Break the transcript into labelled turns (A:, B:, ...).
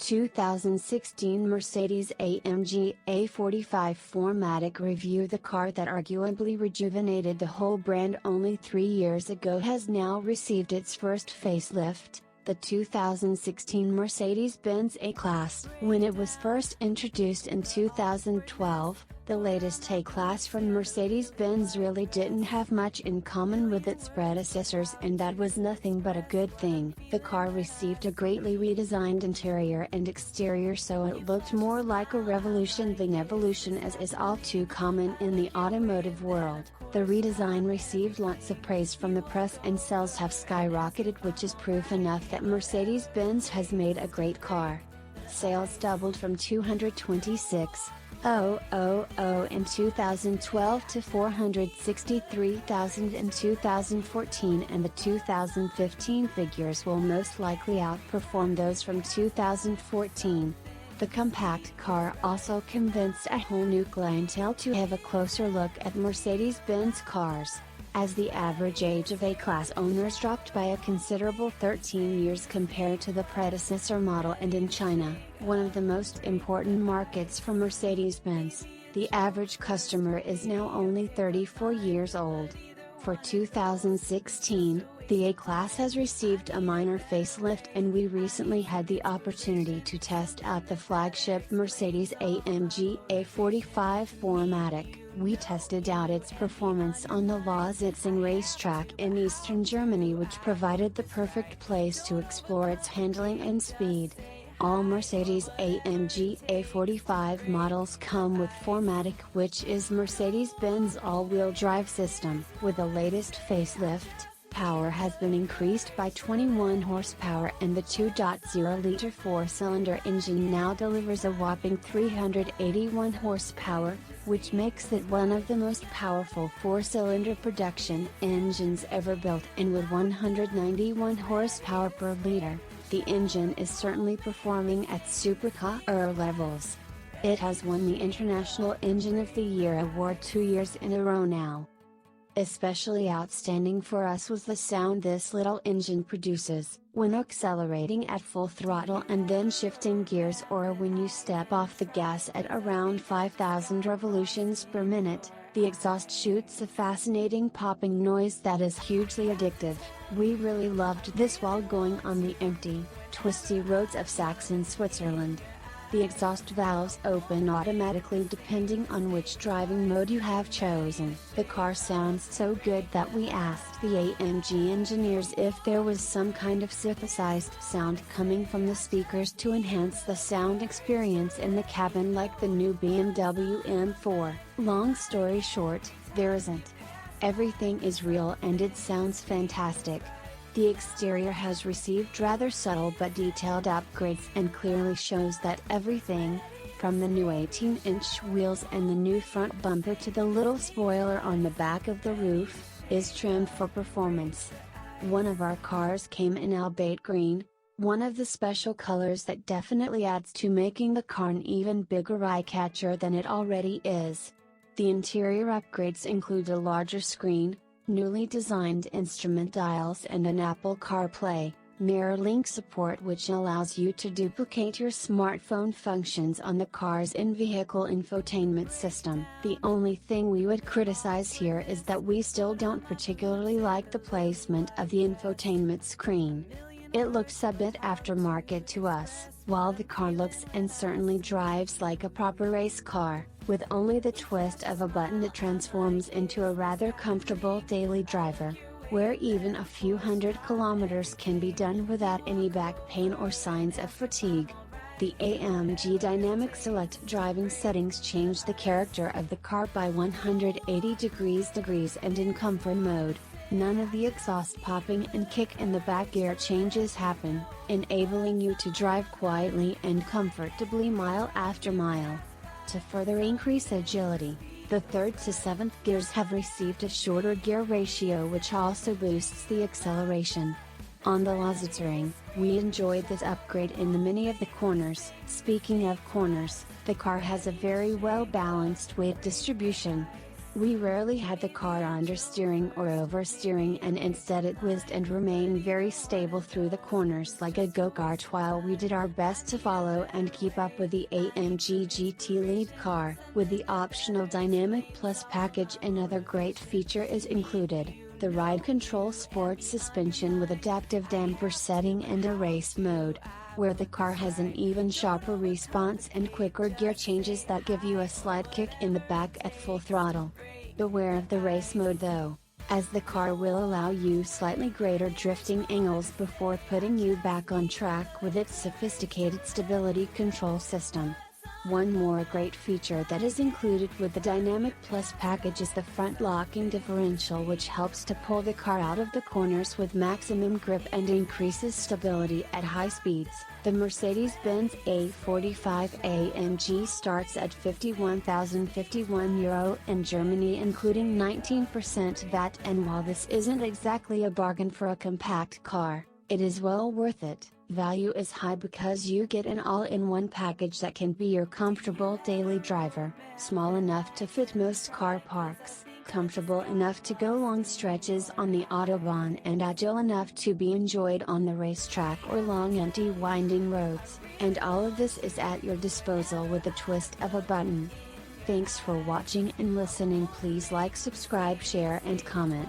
A: 2016 Mercedes-AMG A45 4MATIC review. The car that arguably rejuvenated the whole brand only 3 years ago has now received its first facelift, the 2016 Mercedes-Benz A-Class. When it was first introduced in 2012, the latest A-Class from Mercedes-Benz really didn't have much in common with its predecessors, and that was nothing but a good thing. The car received a greatly redesigned interior and exterior, so it looked more like a revolution than evolution, as is all too common in the automotive world. The redesign received lots of praise from the press, and sales have skyrocketed, which is proof enough that Mercedes-Benz has made a great car. Sales doubled from 226,000 in 2012 to 463,000 in 2014, and the 2015 figures will most likely outperform those from 2014. The compact car also convinced a whole new clientele to have a closer look at Mercedes-Benz cars, as the average age of A-Class owners dropped by a considerable 13 years compared to the predecessor model, and in China, one of the most important markets for Mercedes-Benz, the average customer is now only 34 years old. For 2016, the A-Class has received a minor facelift, and we recently had the opportunity to test out the flagship Mercedes-AMG A45 4MATIC. We tested out its performance on the Lausitzing racetrack in eastern Germany, which provided the perfect place to explore its handling and speed. All Mercedes-AMG A45 models come with 4MATIC, which is Mercedes-Benz all-wheel drive system. With the latest facelift, power has been increased by 21 horsepower, and the 2.0-liter four-cylinder engine now delivers a whopping 381 horsepower, which makes it one of the most powerful four-cylinder production engines ever built. And with 191 horsepower per liter, the engine is certainly performing at supercar levels. It has won the International Engine of the Year award 2 years in a row now. Especially outstanding for us was the sound this little engine produces, when accelerating at full throttle and then shifting gears, or when you step off the gas at around 5,000 revolutions per minute. The exhaust shoots a fascinating popping noise that is hugely addictive. We really loved this while going on the empty, twisty roads of Saxon, Switzerland. The exhaust valves open automatically depending on which driving mode you have chosen. The car sounds so good that we asked the AMG engineers if there was some kind of synthesized sound coming from the speakers to enhance the sound experience in the cabin, like the new BMW M4. Long story short, there isn't. Everything is real and it sounds fantastic. The exterior has received rather subtle but detailed upgrades, and clearly shows that everything, from the new 18-inch wheels and the new front bumper to the little spoiler on the back of the roof, is trimmed for performance. One of our cars came in albate green, one of the special colors that definitely adds to making the car an even bigger eye-catcher than it already is. The interior upgrades include a larger screen, newly designed instrument dials, and an Apple CarPlay, MirrorLink support, which allows you to duplicate your smartphone functions on the car's in-vehicle infotainment system. The only thing we would criticize here is that we still don't particularly like the placement of the infotainment screen. It looks a bit aftermarket to us, while the car looks and certainly drives like a proper race car, with only the twist of a button it transforms into a rather comfortable daily driver, where even a few hundred kilometers can be done without any back pain or signs of fatigue. The AMG Dynamic Select driving settings change the character of the car by 180 degrees, and in comfort mode, none of the exhaust popping and kick in the back gear changes happen, enabling you to drive quietly and comfortably mile after mile. To further increase agility, the 3rd to 7th gears have received a shorter gear ratio, which also boosts the acceleration. On the Lausitzring, we enjoyed this upgrade in many of the corners. Speaking of corners, the car has a very well balanced weight distribution. We rarely had the car understeering or oversteering, and instead it whizzed and remained very stable through the corners like a go-kart, while we did our best to follow and keep up with the AMG GT lead car. With the optional Dynamic Plus package, another great feature is included: the ride control sport suspension with adaptive damper setting and a race mode, where the car has an even sharper response and quicker gear changes that give you a slight kick in the back at full throttle. Beware of the race mode though, as the car will allow you slightly greater drifting angles before putting you back on track with its sophisticated stability control system. One more great feature that is included with the Dynamic Plus package is the front locking differential, which helps to pull the car out of the corners with maximum grip and increases stability at high speeds. The Mercedes-Benz A45 AMG starts at €51,051 in Germany, including 19% VAT, and while this isn't exactly a bargain for a compact car, it is well worth it. Value is high because you get an all-in-one package that can be your comfortable daily driver, small enough to fit most car parks, comfortable enough to go long stretches on the Autobahn, and agile enough to be enjoyed on the racetrack or long empty winding roads, and all of this is at your disposal with the twist of a button. Thanks for watching and listening. Please like, subscribe, share and comment.